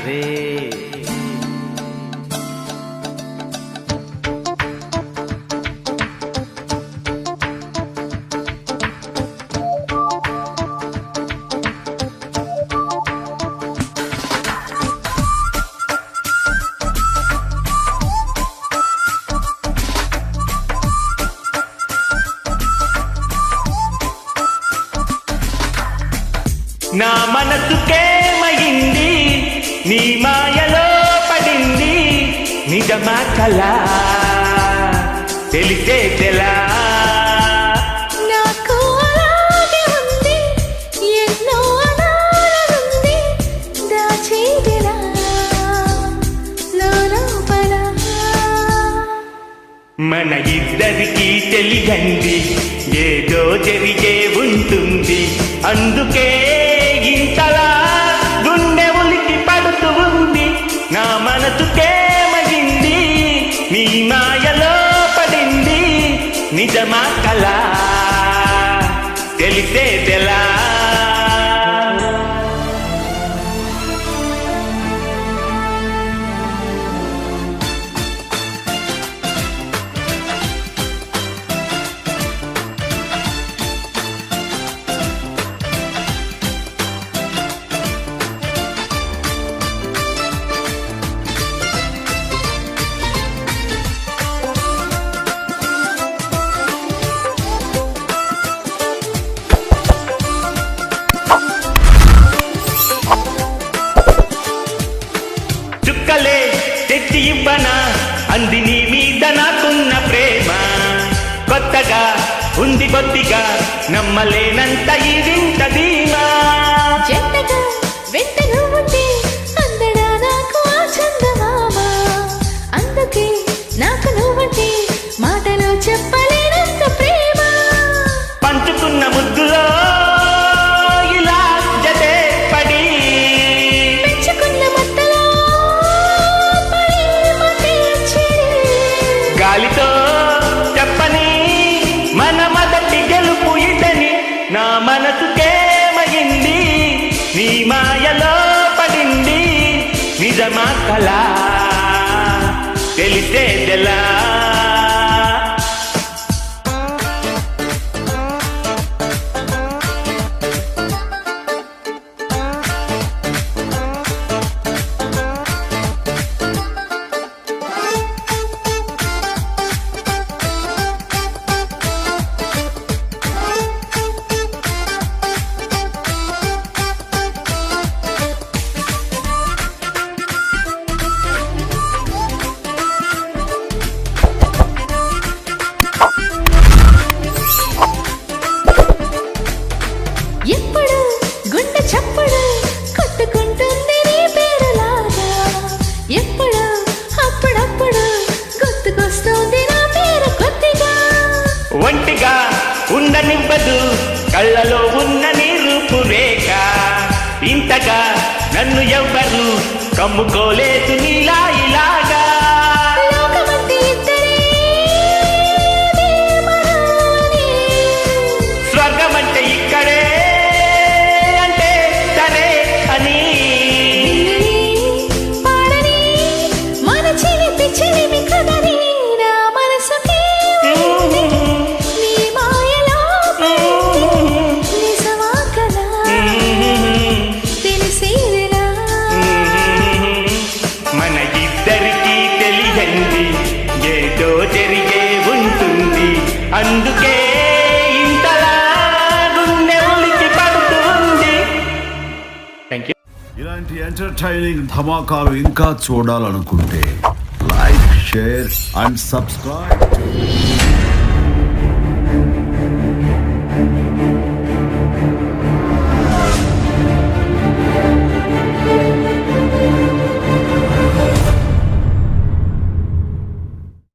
రే. నా మనసుకేమైంది, నీ మాయలో పడింది, నిజమా కలా తెలిసే తెలా. నాకు అలాగే ఉంది, ఎన్నో అనాలనుంది, దాచేదిలా లోపల. మన ఇద్దరికి తెలియంది ఏదో జరిగే ఉంటుంది, అందుకే ఇంతలా గుండె ఉలికి పడుతూ ఉంది. నా మనసుకేమగింది, నీ మాయలో పడింది, నిజమా కలా తెలిసేదెలా. చుక్కలే తెచ్చి ఇవ్వనా అంది నీ మీద నాకున్న ప్రేమ, కొత్తగా ఉంది కొద్దిగా నమ్మలేనంత ఇదింత ధీమా. జంటగా వెంట నువ్వుంటే అందడా నాకు ఆ చందమామ, అందుకే నాకు నువ్వంటే మాటలో చెప్పలేనంత ప్రేమ. పంచుకున్న ముద్దులో ఇలా జతే పడి, పెంచుకున్న మత్తలో పడి మతే గాలితో చెప్పని మన మొదటి గెలుపు ఇదని. నా మనసుకేమయింది, నీ మాయలో పడింది, నిజమా కలా తెలిసేదెలా. ఎప్పుడు గుండె చప్పుడు కొట్టుకుంటుంది నీ పేరులాగా, ఎప్పుడు అప్పుడప్పుడు గుర్తుకొస్తుంది నా పేరు కొద్దిగా. ఒంటిగా ఉండనివ్వదు కళ్ళలో ఉన్న నీ రూపురేఖ, ఇంతగా నన్ను ఎవ్వరు కమ్ముకోలేదు నీలా ఇలాగా. లోకమంతా ఇద్దరే మనోనే, స్వర్గమంటే ఇక్కడే అంటే సరే అని. పాడని మన చిలిపి చిలిపి కథని, నా మనసుకే నీ మాయలో నిజమా కలా తెలిసేదిలా. మన ఇద్దరికి తెలియంది ఏదో జరిగే ఉంటుంది, అందుకే ఇంతలా గుండె ఉలికి పడుతుంది. Thank you. ఇలాంటి ఎంటర్టైనింగ్ ధమాకాలు ఇంకా చూడాలనుకుంటే లైక్, షేర్ అండ్ సబ్స్క్రైబ్.